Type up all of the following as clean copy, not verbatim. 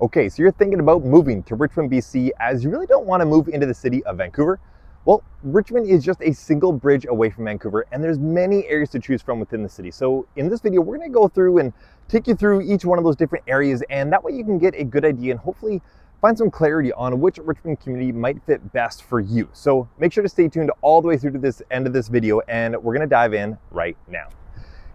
Okay, so you're thinking about moving to Richmond, BC as you really don't want to move into the city of Vancouver. Well, Richmond is just a single bridge away from Vancouver and there's many areas to choose from within the city. So in this video, we're going to go through and take you through each one of those different areas, and that way you can get a good idea and hopefully find some clarity on which Richmond community might fit best for you. So make sure to stay tuned all the way through to this end of this video, and we're going to dive in right now.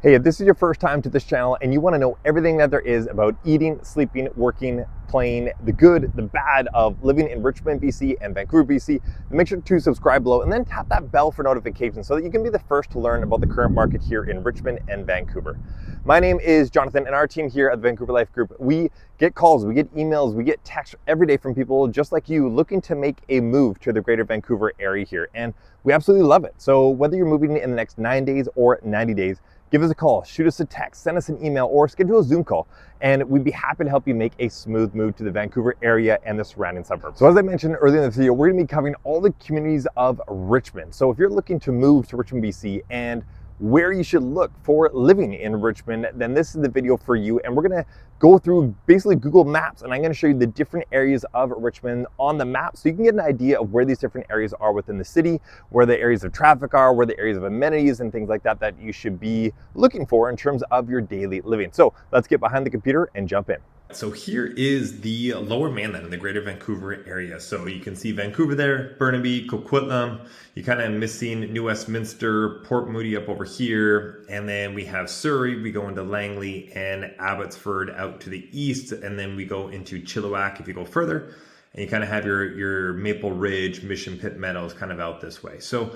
Hey, if this is your first time to this channel and you want to know everything that there is about eating, sleeping, working, playing, the good, the bad of living in Richmond, BC and Vancouver, BC, then make sure to subscribe below and then tap that bell for notifications so that you can be the first to learn about the current market here in Richmond and Vancouver. My name is Jonathan, and our team here at the Vancouver Life Group, we get calls, we get emails, we get texts every day from people just like you looking to make a move to the greater Vancouver area here, and we absolutely love it. So whether you're moving in the next 9 days or 90 days, give us a call, shoot us a text, send us an email, or schedule a Zoom call, and we'd be happy to help you make a smooth move to the Vancouver area and the surrounding suburbs. So as I mentioned earlier in this video, we're gonna be covering all the communities of Richmond. So if you're looking to move to Richmond, BC, and where you should look for living in Richmond, then this is the video for you. And we're gonna go through basically Google Maps, and I'm gonna show you the different areas of Richmond on the map so you can get an idea of where these different areas are within the city, where the areas of traffic are, where the areas of amenities and things like that that you should be looking for in terms of your daily living. So let's get behind the computer and jump in. So here is the lower mainland in the greater Vancouver area. So you can see Vancouver there, Burnaby, Coquitlam. You're kind of missing New Westminster, Port Moody up over here. And then we have Surrey, we go into Langley and Abbotsford out to the east. And then we go into Chilliwack if you go further. And you kind of have your Maple Ridge, Mission Pit Meadows kind of out this way. So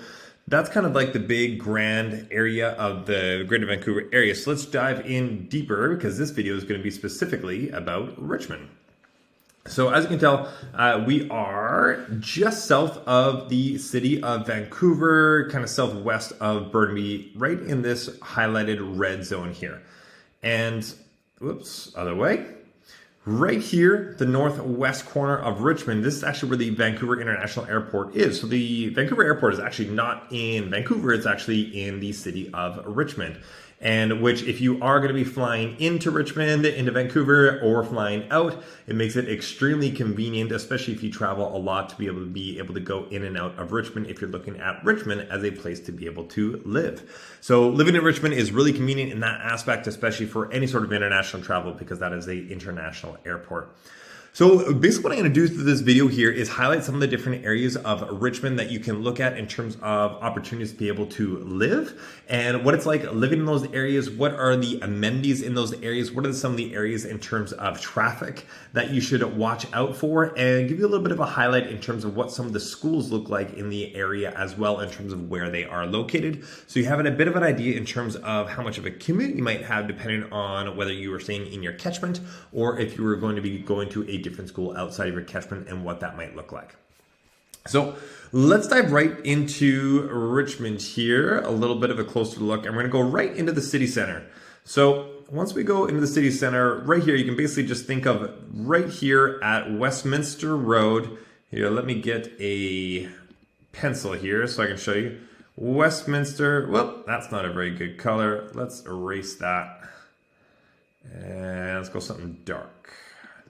that's kind of like the big grand area of the greater Vancouver area. So let's dive in deeper because this video is going to be specifically about Richmond. So as you can tell, we are just south of the city of Vancouver, kind of southwest of Burnaby, right in this highlighted red zone here. And whoops, other way. Right here, the northwest corner of Richmond, this is actually where the Vancouver International Airport is. So the Vancouver Airport is actually not in Vancouver, it's actually in the city of Richmond. And which, if you are going to be flying into Richmond, into Vancouver, or flying out, it makes it extremely convenient, especially if you travel a lot, to be able to go in and out of Richmond if you're looking at Richmond as a place to be able to live. So living in Richmond is really convenient in that aspect, especially for any sort of international travel, because that is an international airport. So basically what I'm going to do through this video here is highlight some of the different areas of Richmond that you can look at in terms of opportunities to be able to live and what it's like living in those areas. What are the amenities in those areas? What are some of the areas in terms of traffic that you should watch out for, and give you a little bit of a highlight in terms of what some of the schools look like in the area as well in terms of where they are located. So you have a bit of an idea in terms of how much of a commute you might have depending on whether you were staying in your catchment or if you were going to be going to a different school outside of your catchment and what that might look like. So let's dive right into Richmond here, a little bit of a closer look, and we're going to go right into the city center. So once we go into the city center, right here, you can basically just think of right here at Westminster Road. Here, let me get a pencil here so I can show you. Westminster, well, that's not a very good color. Let's erase that. And let's go something dark.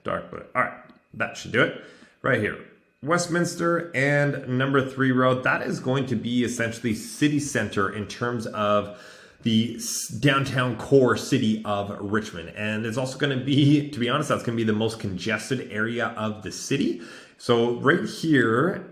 Dark blue. All right, that should do it. Right here, Westminster and number 3 Road. That is going to be essentially city center in terms of the downtown core city of Richmond. And it's also going to be, to be honest, that's going to be the most congested area of the city. So right here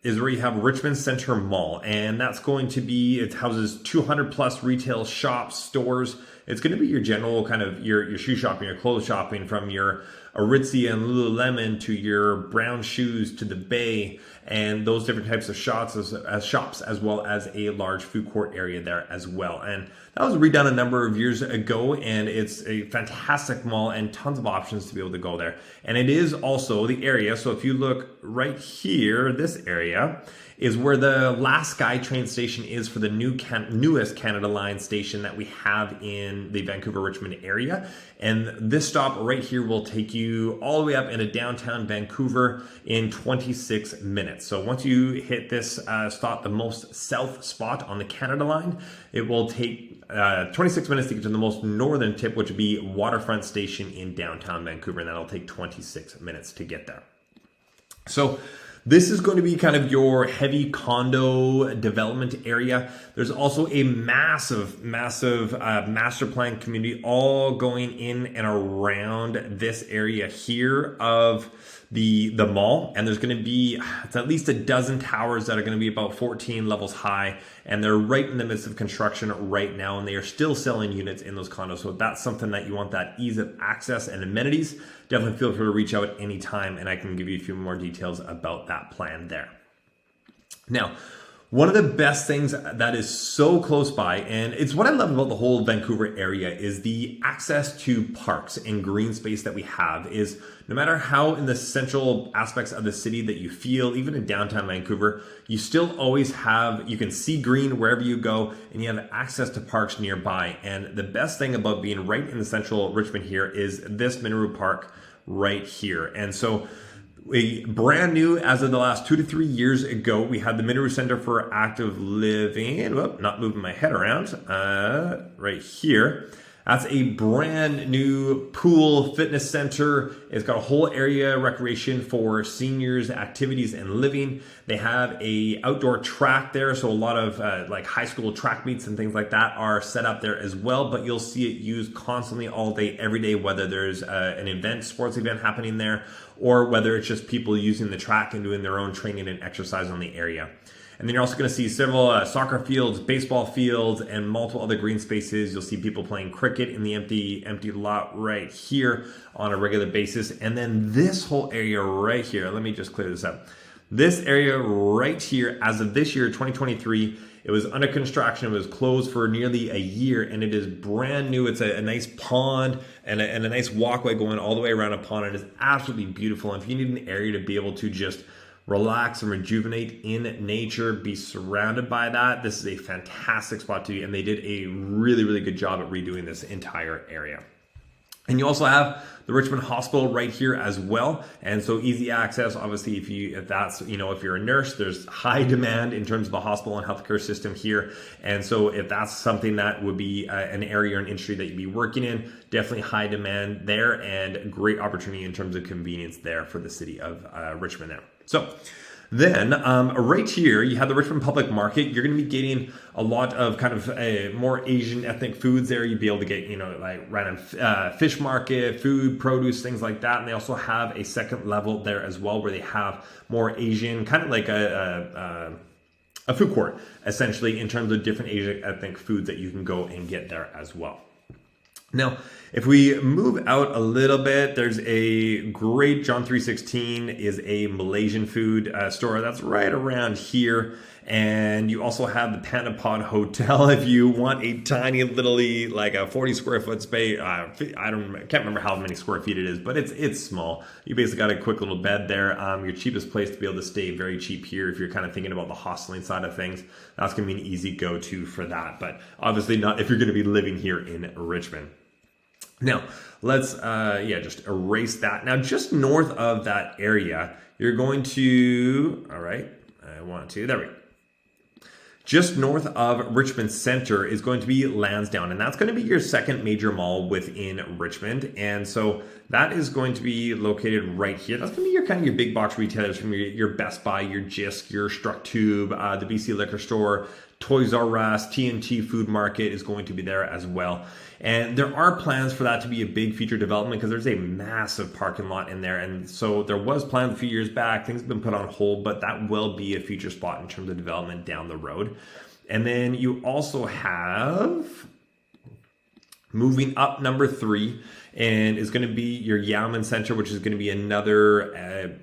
is where you have Richmond Center Mall, and that's going to be, it houses 200 plus retail shops, stores. It's going to be your general kind of your shoe shopping, your clothes shopping, from your Aritzia and Lululemon to your brown shoes to the Bay, and those different types of shops as well as a large food court area there as well. And that was redone a number of years ago, and it's a fantastic mall and tons of options to be able to go there. And it is also the area, so if you look right here, this area is where the last SkyTrain station is for the newest Canada Line station that we have in the Vancouver Richmond area. And this stop right here will take you all the way up into downtown Vancouver in 26 minutes. So once you hit this stop, the most south spot on the Canada line, it will take 26 minutes to get to the most northern tip, which would be Waterfront Station in downtown Vancouver, and that'll take 26 minutes to get there. So this is going to be kind of your heavy condo development area. There's also a massive master plan community all going in and around this area here of the mall, and there's going to be it's at least a dozen towers that are going to be about 14 levels high, and they're right in the midst of construction right now, and they are still selling units in those condos. So if that's something that you want, that ease of access and amenities, definitely feel free to reach out anytime, and I can give you a few more details about that plan there. Now, one of the best things that is so close by, and it's what I love about the whole Vancouver area, is the access to parks and green space that we have. Is no matter how in the central aspects of the city that you feel, even in downtown Vancouver, you still always have, you can see green wherever you go, and you have access to parks nearby. And the best thing about being right in the central Richmond here is this Minoru Park right here. And so a brand new, as of the last 2 to 3 years ago, we had the Minoru Center for Active Living. Whoop, not moving my head around. Right here. That's a brand new pool fitness center. It's got a whole area recreation for seniors, activities, and living. They have a outdoor track there, so a lot of like high school track meets and things like that are set up there as well. But you'll see it used constantly, all day, every day, whether there's an event, sports event happening there, or whether it's just people using the track and doing their own training and exercise on the area. And then you're also going to see several soccer fields, baseball fields, and multiple other green spaces. You'll see people playing cricket in the empty lot right here on a regular basis. And then this whole area right here, let me just clear this up. This area right here, as of this year, 2023, it was under construction. It was closed for nearly a year, and it is brand new. It's a nice pond and a nice walkway going all the way around a pond. It is absolutely beautiful. And if you need an area to be able to just relax and rejuvenate in nature, be surrounded by that, this is a fantastic spot to be, and they did a really good job at redoing this entire area. And you also have the Richmond Hospital right here as well, and so easy access. Obviously, if you're a nurse, there's high demand in terms of the hospital and healthcare system here, and so if that's something that would be an area or an industry that you'd be working in, definitely high demand there, and great opportunity in terms of convenience there for the city of Richmond there. So then right here, you have the Richmond Public Market. You're going to be getting a lot of kind of more Asian ethnic foods there. You'd be able to get, like random fish market, food, produce, things like that. And they also have a second level there as well, where they have more Asian, kind of like a food court, essentially, in terms of different Asian ethnic foods that you can go and get there as well. Now, if we move out a little bit, there's a great John 316 is a Malaysian food store that's right around here. And you also have the Panda Pod Hotel if you want a tiny little, like a 40 square foot space. I can't remember how many square feet it is, but it's small. You basically got a quick little bed there. Your cheapest place to be able to stay, very cheap here if you're kind of thinking about the hosteling side of things. That's going to be an easy go-to for that, but obviously not if you're going to be living here in Richmond. Now, let's just erase that. Now, just north of that area, you're going to, there we go. Just north of Richmond Center is going to be Lansdowne, and that's going to be your second major mall within Richmond. And so that is going to be located right here. That's going to be your kind of your big box retailers, from your Best Buy, your Jysk, your Structube, the BC Liquor Store, Toys R Us, TNT Food Market is going to be there as well. And there are plans for that to be a big future development, because there's a massive parking lot in there. And so there was plans a few years back, things have been put on hold, but that will be a future spot in terms of development down the road. And then you also have, moving up, number 3, and is going to be your Yeoman Center, which is going to be another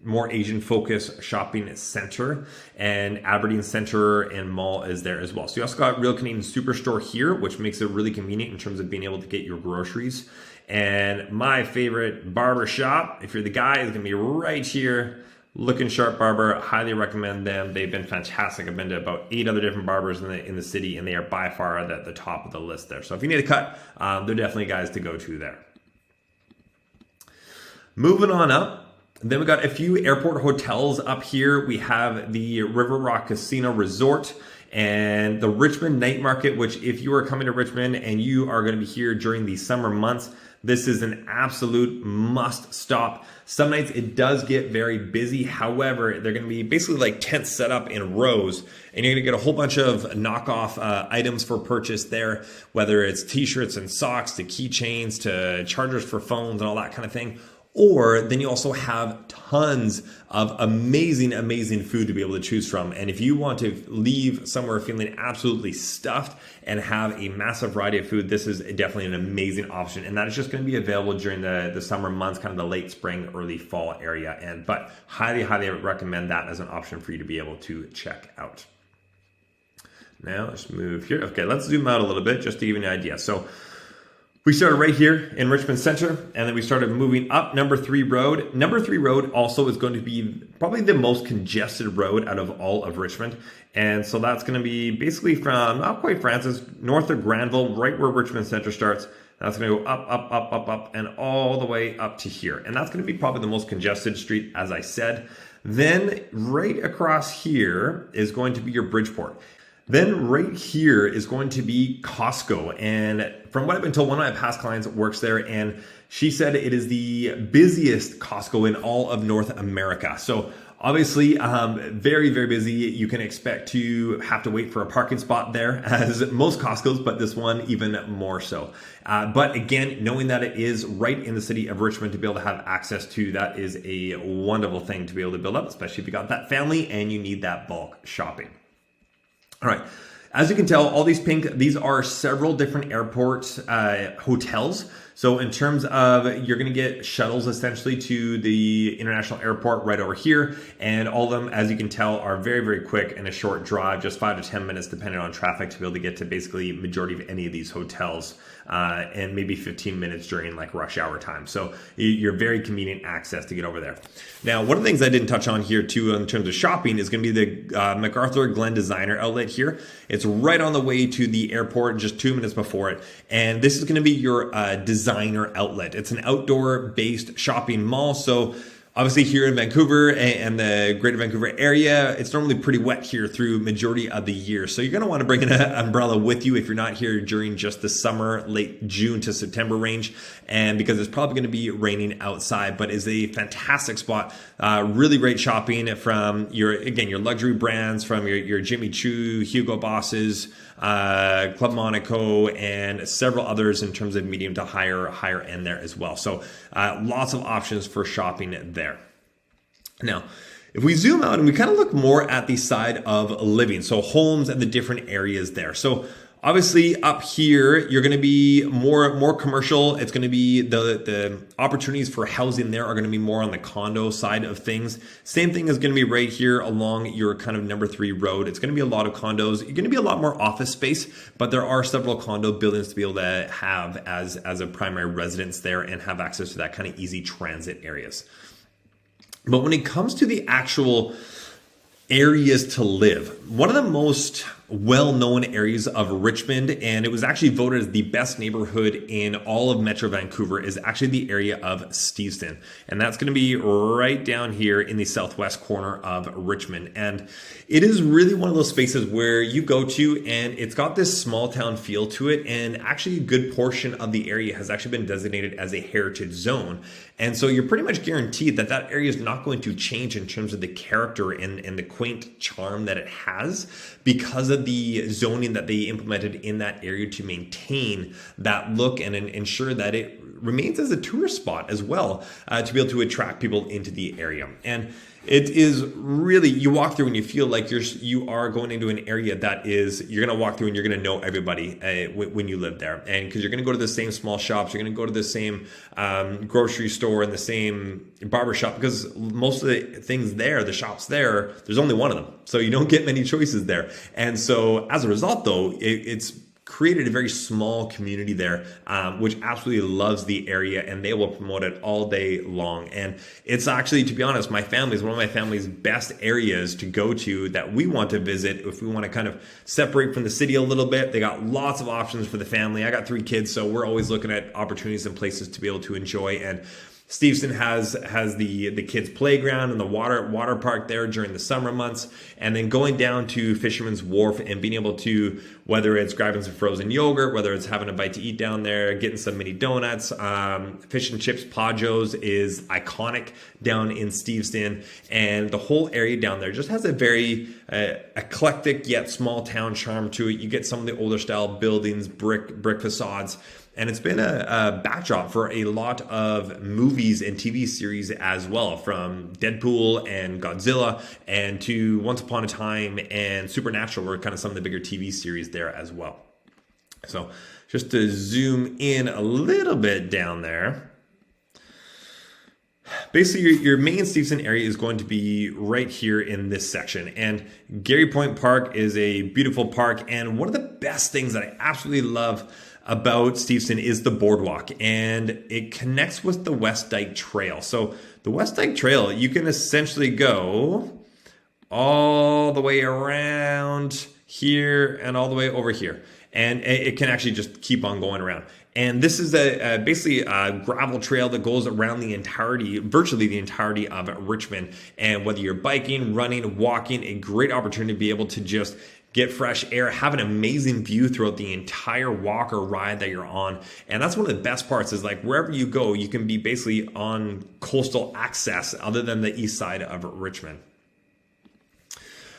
more Asian focused shopping center, and Aberdeen Center and Mall is there as well. So you also got Real Canadian Superstore here, which makes it really convenient in terms of being able to get your groceries. And my favorite barber shop, if you're the guy, is going to be right here Looking Sharp Barber, highly recommend them. They've been fantastic. I've been to about 8 other different barbers in the city, and they are by far at the top of the list there. So if you need a cut, they're definitely guys to go to there. Moving on up, then we got a few airport hotels up here. We have the River Rock Casino Resort and the Richmond Night Market, which if you are coming to Richmond and you are going to be here during the summer months, this is an absolute must stop. Some nights it does get very busy. However, they're going to be basically like tents set up in rows, and you're going to get a whole bunch of knockoff items for purchase there, whether it's t-shirts and socks to keychains to chargers for phones and all that kind of thing. Or then you also have tons of amazing, amazing food to be able to choose from. And if you want to leave somewhere feeling absolutely stuffed and have a massive variety of food, this is definitely an amazing option. And that is just going to be available during the summer months, kind of the late spring, early fall area. But highly, highly recommend that as an option for you to be able to check out. Now let's move here. Okay, let's zoom out a little bit just to give you an idea. So we started right here in Richmond Center, and then we started moving up Number 3 Road. Number 3 Road also is going to be probably the most congested road out of all of Richmond. And so that's going to be basically from, not quite Francis, north of Granville, right where Richmond Center starts. That's going to go up, up, up, up, up, and all the way up to here. And that's going to be probably the most congested street, as I said. Then right across here is going to be your Bridgeport. Then right here is going to be Costco. And from what I've been told, one of my past clients works there, and she said it is the busiest Costco in all of North America. So obviously, very, very busy. You can expect to have to wait for a parking spot there, as most Costco's, but this one even more so. But again, knowing that it is right in the city of Richmond to be able to have access to, that is a wonderful thing to be able to build up, especially if you got that family and you need that bulk shopping. All right, as you can tell, all these these are several different airport hotels. So in terms of, you're going to get shuttles essentially to the international airport right over here. And all of them, as you can tell, are very, very quick and a short drive, just 5 to 10 minutes depending on traffic, to be able to get to basically majority of any of these hotels, and maybe 15 minutes during like rush hour time. So you're very convenient access to get over there. Now, one of the things I didn't touch on here too in terms of shopping is going to be the McArthur Glen Designer Outlet here. It's right on the way to the airport, just 2 minutes before it. And this is going to be your designer outlet. It's an outdoor based shopping mall. So obviously here in Vancouver and the greater Vancouver area, it's normally pretty wet here through majority of the year. So you're going to want to bring an umbrella with you if you're not here during just the summer, late June to September range. And because it's probably going to be raining outside, but is a fantastic spot. Really great shopping from your luxury brands, from your Jimmy Choo, Hugo Bosses, Club Monaco, and several others in terms of medium to higher end there as well. So lots of options for shopping there. Now, if we zoom out and we kind of look more at the side of living, so homes and the different areas there. So obviously up here, you're going to be more commercial. It's going to be the opportunities for housing there are going to be more on the condo side of things. Same thing is going to be right here along your kind of Number 3 Road. It's going to be a lot of condos. You're going to be a lot more office space, but there are several condo buildings to be able to have as a primary residence there and have access to that kind of easy transit areas. But when it comes to the actual areas to live, one of the most well-known areas of Richmond, and it was actually voted as the best neighborhood in all of Metro Vancouver, is actually the area of Steveston. And that's going to be right down here in the southwest corner of Richmond. And it is really one of those spaces where you go to and it's got this small town feel to it. And actually a good portion of the area has actually been designated as a heritage zone. And so you're pretty much guaranteed that that area is not going to change in terms of the character and the quaint charm that it has, because of the zoning that they implemented in that area to maintain that look and ensure that it remains as a tourist spot as well, to be able to attract people into the area. And it is really, you walk through and you feel like you are going into an area that is, you're going to walk through and you're going to know everybody when you live there. And because you're going to go to the same small shops, you're going to go to the same grocery store and the same barber shop, because most of the things there, the shops there, there's only one of them. So you don't get many choices there. And so as a result though, it's created a very small community there, which absolutely loves the area, and they will promote it all day long. And it's actually, to be honest, one of my family's best areas to go to that we want to visit if we want to kind of separate from the city a little bit. They got lots of options for the family. I got 3 kids, so we're always looking at opportunities and places to be able to enjoy. And Steveston has the kids' playground and the water park there during the summer months, and then going down to Fisherman's Wharf and being able to, whether it's grabbing some frozen yogurt, whether it's having a bite to eat down there, getting some mini donuts, fish and chips, Pajo's is iconic down in Steveston, and the whole area down there just has a very eclectic yet small town charm to it. You get some of the older style buildings, brick facades. And it's been a backdrop for a lot of movies and TV series as well, from Deadpool and Godzilla and to Once Upon a Time and Supernatural were kind of some of the bigger TV series there as well. So just to zoom in a little bit down there. Basically, your main Steveston area is going to be right here in this section. And Garry Point Park is a beautiful park. And one of the best things that I absolutely love about Steveston is the boardwalk, and it connects with the West Dyke Trail. So the West Dyke Trail, you can essentially go all the way around here and all the way over here. And it can actually just keep on going around. And this is basically a gravel trail that goes around virtually the entirety of Richmond. And whether you're biking, running, walking, a great opportunity to be able to just get fresh air, have an amazing view throughout the entire walk or ride that you're on. And that's one of the best parts, is like wherever you go, you can be basically on coastal access other than the east side of Richmond.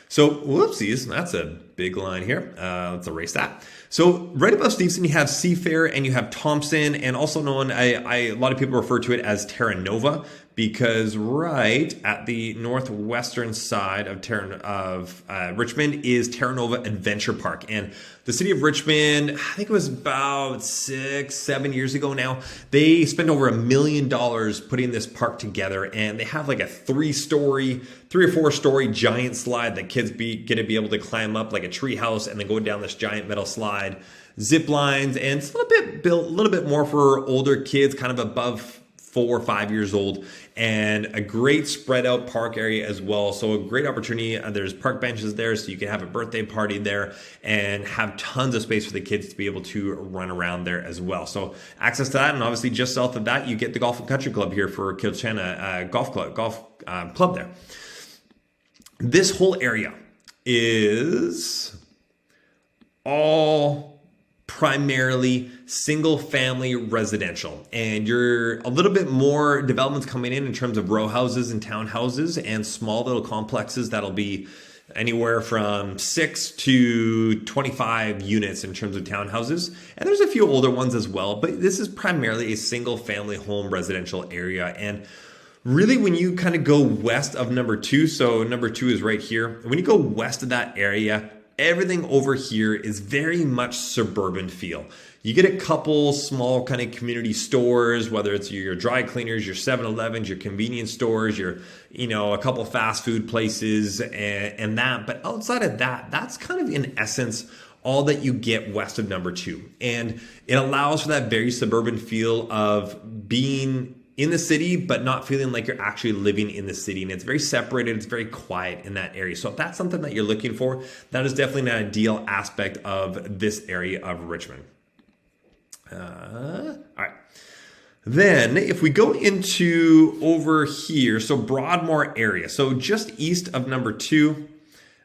So, whoopsies, that's a big line here. Let's erase that. So right above Steveston, you have Seafair and you have Thompson, and also known, a lot of people refer to it as Terra Nova, because right at the northwestern side of Richmond is Terra Nova Adventure Park. And the city of Richmond, I think it was about 6-7 years ago now, they spent over $1 million putting this park together, and they have like a 3 or 4 story giant slide that kids get to be able to climb up like a tree house and then go down this giant metal slide, zip lines, and it's built a little bit more for older kids, kind of above 4 or 5 years old, and a great spread out park area as well. So a great opportunity. There's park benches there, so you can have a birthday party there and have tons of space for the kids to be able to run around there as well. So access to that, and obviously just south of that, you get the Golf and Country Club here for Kilchana Golf Club there. This whole area is all primarily single family residential, and you're a little bit more developments coming in terms of row houses and townhouses and small little complexes that'll be anywhere from 6 to 25 units in terms of townhouses, and there's a few older ones as well, but this is primarily a single family home residential area. And really, when you kind of go west of number 2, so number 2 is right here, when you go west of that area, everything over here is very much suburban feel. You get a couple small kind of community stores, whether it's your dry cleaners, your 7-Elevens, your convenience stores, a couple fast food places and that. But outside of that, that's kind of in essence all that you get west of number 2. And it allows for that very suburban feel of being in the city, but not feeling like you're actually living in the city. And it's very separated. It's very quiet in that area. So if that's something that you're looking for, that is definitely an ideal aspect of this area of Richmond. All right. Then if we go into over here, so Broadmoor area, so just east of number 2,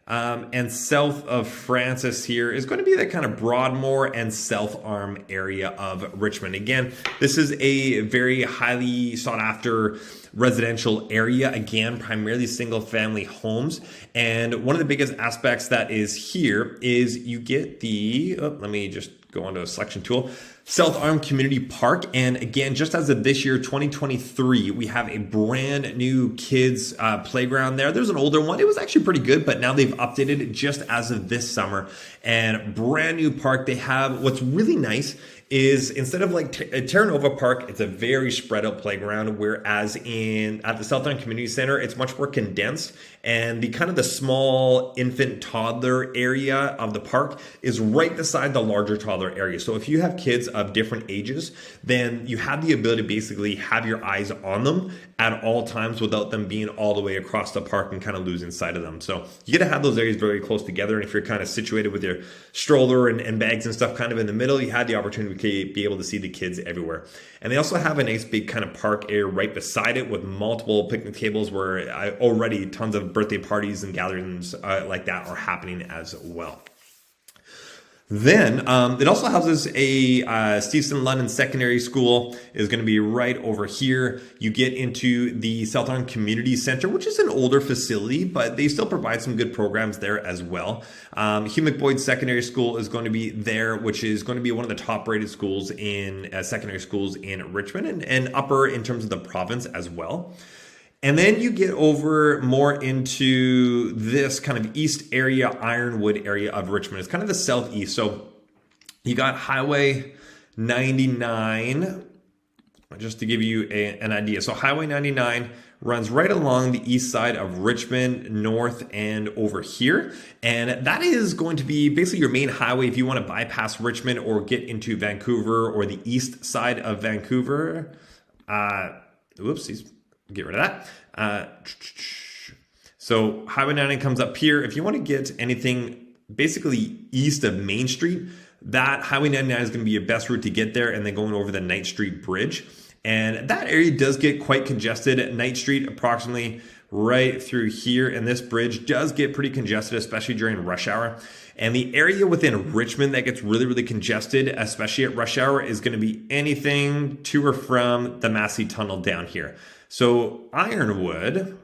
and south of Francis here is going to be that kind of Broadmoor and South Arm area of Richmond. Again, this is a very highly sought after residential area, again, primarily single family homes. And one of the biggest aspects that is here is you get let me just go onto a selection tool, South Arm Community Park. And again, just as of this year, 2023, we have a brand new kids playground there. There's an older one. It was actually pretty good, but now they've updated it just as of this summer. And brand new park. They have, what's really nice is instead of like Terra Nova Park, it's a very spread out playground, whereas at the Southland Community Center, it's much more condensed, and the kind of the small infant toddler area of the park is right beside the larger toddler area. So if you have kids of different ages, then you have the ability to basically have your eyes on them at all times without them being all the way across the park and kind of losing sight of them. So you got to have those areas very close together. And if you're kind of situated with your stroller and bags and stuff kind of in the middle, you had the opportunity to be able to see the kids everywhere. And they also have a nice big kind of park area right beside it with multiple picnic tables where already tons of birthday parties and gatherings like that are happening as well. Then it also houses a Steveston London Secondary School is going to be right over here. You get into the Southland Community Center, which is an older facility, but they still provide some good programs there as well. Hugh McBoyd Secondary School is going to be there, which is going to be one of the top rated schools in secondary schools in Richmond and upper in terms of the province as well. And then you get over more into this kind of east area, Ironwood area of Richmond. It's kind of the southeast. So you got Highway 99, just to give you an idea. So Highway 99 runs right along the east side of Richmond, north and over here. And that is going to be basically your main highway if you want to bypass Richmond or get into Vancouver or the east side of Vancouver. Whoopsies. Get rid of that. So Highway 99 comes up here. If you want to get anything basically east of Main Street, that Highway 99 is going to be your best route to get there, and then going over the Knight Street Bridge. And that area does get quite congested at Knight Street, approximately right through here. And this bridge does get pretty congested, especially during rush hour. And the area within Richmond that gets really, really congested, especially at rush hour, is going to be anything to or from the Massey Tunnel down here. So Ironwood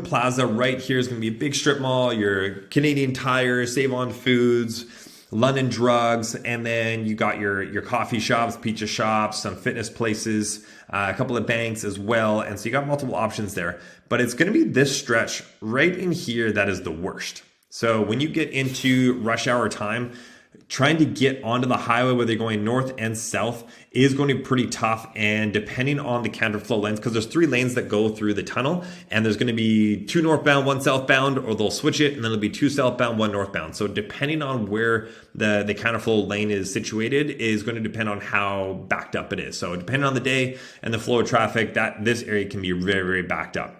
Plaza right here is going to be a big strip mall, your Canadian Tire, Save On Foods, London Drugs, and then you got your coffee shops, pizza shops, some fitness places, a couple of banks as well. And so you got multiple options there. But it's going to be this stretch right in here that is the worst. So when you get into rush hour time, trying to get onto the highway, whether you're going north and south, is going to be pretty tough. And depending on the counterflow lanes, because there's 3 lanes that go through the tunnel, and there's going to be 2 northbound, 1 southbound, or they'll switch it, and then there'll be 2 southbound, 1 northbound. So depending on where the counterflow lane is situated is going to depend on how backed up it is. So depending on the day and the flow of traffic, this area can be very, very backed up.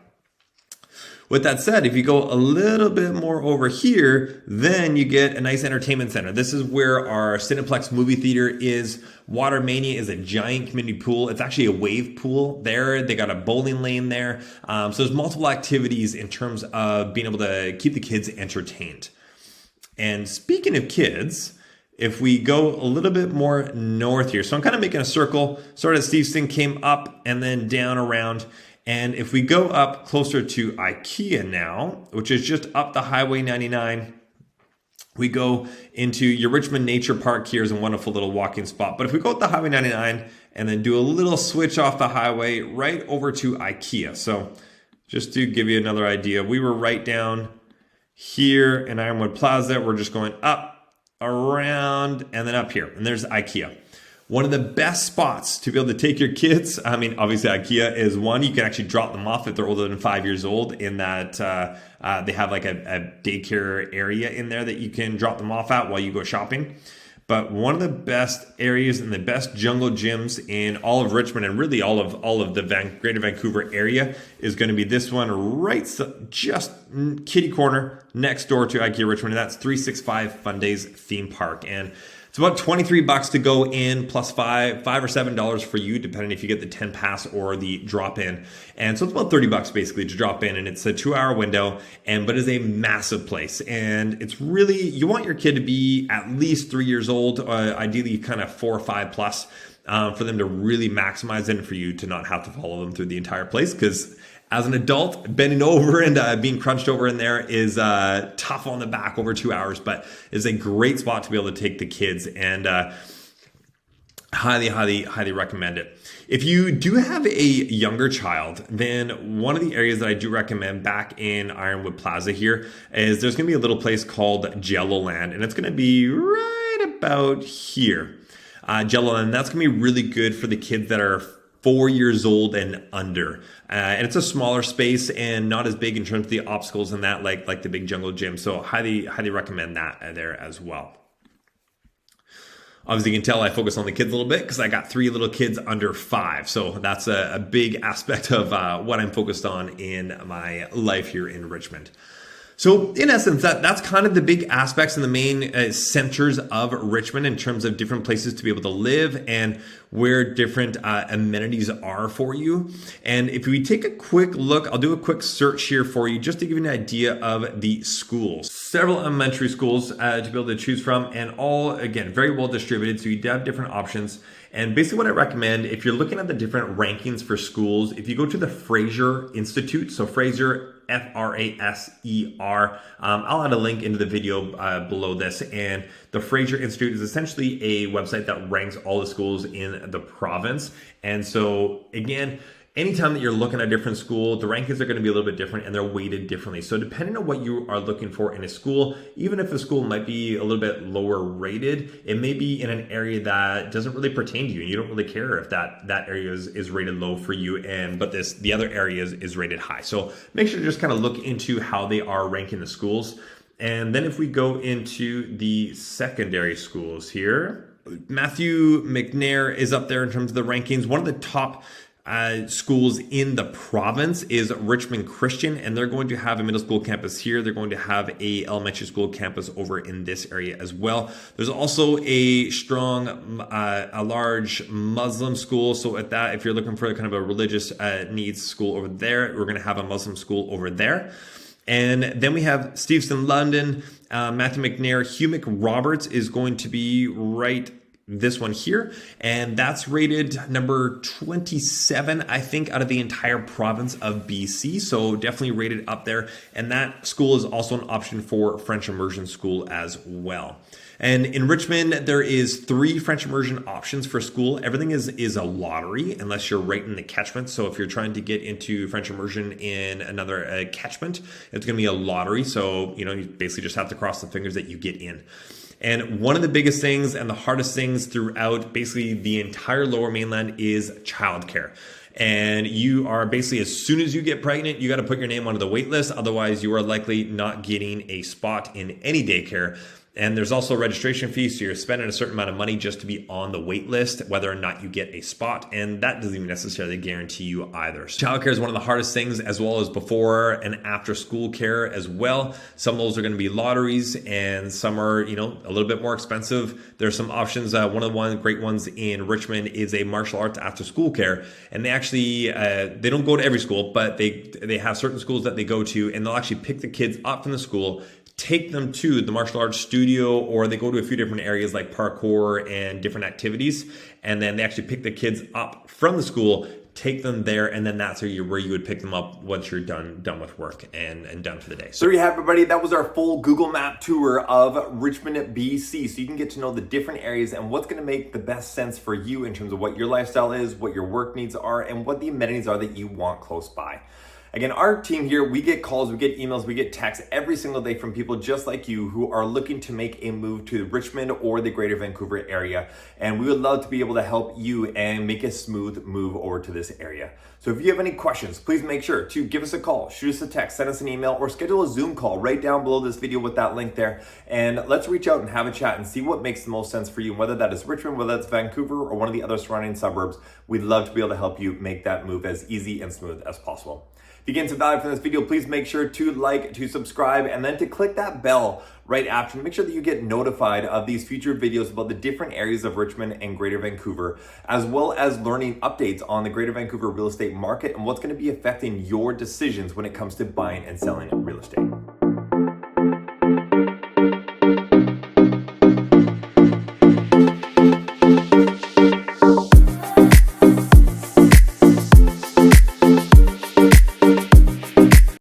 With that said, if you go a little bit more over here, then you get a nice entertainment center. This is where our Cineplex movie theater is. Watermania is a giant community pool. It's actually a wave pool there. They got a bowling lane there. So there's multiple activities in terms of being able to keep the kids entertained. And speaking of kids, if we go a little bit more north here, so I'm kind of making a circle, sort of Steveston came up and then down around. And if we go up closer to IKEA now, which is just up the Highway 99, we go into your Richmond Nature Park. Here's a wonderful little walking spot. But if we go up the Highway 99 and then do a little switch off the highway right over to IKEA. So just to give you another idea, we were right down here in Ironwood Plaza. We're just going up, around, and then up here. And there's IKEA. One of the best spots to be able to take your kids, I mean, obviously IKEA is one. You can actually drop them off if they're older than 5 years old in that they have like a daycare area in there that you can drop them off at while you go shopping. But one of the best areas and the best jungle gyms in all of Richmond and really all of the greater Vancouver area is going to be this one right just kitty corner next door to IKEA Richmond. And that's 365 Fundays Theme Park. And it's about $23 to go in, plus $5 or $7 for you, depending if you get the 10 pass or the drop in. And so it's about $30 basically to drop in, and it's a 2-hour window, but it's a massive place. And it's really, you want your kid to be at least 3 years old, ideally kind of 4 or 5 plus, for them to really maximize it and for you to not have to follow them through the entire place. Because as an adult, bending over and being crunched over in there is tough on the back over 2 hours, but is a great spot to be able to take the kids, and highly, highly, highly recommend it. If you do have a younger child, then one of the areas that I do recommend back in Ironwood Plaza here is there's going to be a little place called Jelloland, and it's going to be right about here. Jelloland. That's going to be really good for the kids that are 4 years old and under. And it's a smaller space and not as big in terms of the obstacles and that, like the big jungle gym. So highly recommend that there as well. Obviously, you can tell I focus on the kids a little bit because I got 3 little kids under 5. So that's a big aspect of what I'm focused on in my life here in Richmond. So in essence, that's kind of the big aspects and the main centers of Richmond in terms of different places to be able to live and where different amenities are for you. And if we take a quick look, I'll do a quick search here for you just to give you an idea of the schools. Several elementary schools to be able to choose from, and all, again, very well distributed. So you have different options. And basically what I recommend, if you're looking at the different rankings for schools, if you go to the Fraser Institute, so Fraser, F-R-A-S-E-R. I'll add a link into the video below this. And the Fraser Institute is essentially a website that ranks all the schools in the province. And so again, anytime that you're looking at a different school, the rankings are going to be a little bit different and they're weighted differently. So depending on what you are looking for in a school, even if a school might be a little bit lower rated, it may be in an area that doesn't really pertain to you and you don't really care if that area is rated low for you, but the other area is rated high. So make sure to just kind of look into how they are ranking the schools. And then if we go into the secondary schools here, Matthew McNair is up there in terms of the rankings. One of the top schools in the province is Richmond Christian, and they're going to have a middle school campus here. They're going to have a elementary school campus over in this area as well. There's also a large Muslim school. So at that, if you're looking for kind of a religious needs school over there, we're going to have a Muslim school over there. And then we have Steveston, London, Matthew McNair, Hugh McRoberts is going to be right this one here, and that's rated number 27, I think, out of the entire province of BC. So definitely rated up there. And that school is also an option for French immersion school as well. And in Richmond, there is 3 French immersion options for school. Everything is a lottery unless you're right in the catchment. So if you're trying to get into French immersion in another catchment, it's going to be a lottery. So, you basically just have to cross the fingers that you get in. And one of the biggest things and the hardest things throughout basically the entire Lower Mainland is childcare. And you are basically, as soon as you get pregnant, you got to put your name onto the wait list. Otherwise, you are likely not getting a spot in any daycare. And there's also a registration fee, so you're spending a certain amount of money just to be on the wait list, whether or not you get a spot, and that doesn't even necessarily guarantee you either. So childcare is one of the hardest things, as well as before and after school care as well. Some of those are going to be lotteries, and some are, a little bit more expensive. There's some options. One of the great ones in Richmond is a martial arts after school care, and they actually they don't go to every school, but they have certain schools that they go to, and they'll actually pick the kids up from the school, take them to the martial arts studio, or they go to a few different areas like parkour and different activities. And then they actually pick the kids up from the school, take them there, and then that's where you would pick them up once you're done with work and done for the day. So there you have it, everybody. That was our full Google Map tour of Richmond, BC. So you can get to know the different areas and what's going to make the best sense for you in terms of what your lifestyle is, what your work needs are, and what the amenities are that you want close by. Again, our team here, we get calls, we get emails, we get texts every single day from people just like you who are looking to make a move to Richmond or the greater Vancouver area. And we would love to be able to help you and make a smooth move over to this area. So if you have any questions, please make sure to give us a call, shoot us a text, send us an email, or schedule a Zoom call right down below this video with that link there. And let's reach out and have a chat and see what makes the most sense for you, whether that is Richmond, whether that's Vancouver, or one of the other surrounding suburbs. We'd love to be able to help you make that move as easy and smooth as possible. If you get some value from this video, please make sure to like, to subscribe, and then to click that bell right after to make sure that you get notified of these future videos about the different areas of Richmond and Greater Vancouver, as well as learning updates on the Greater Vancouver real estate market and what's going to be affecting your decisions when it comes to buying and selling real estate.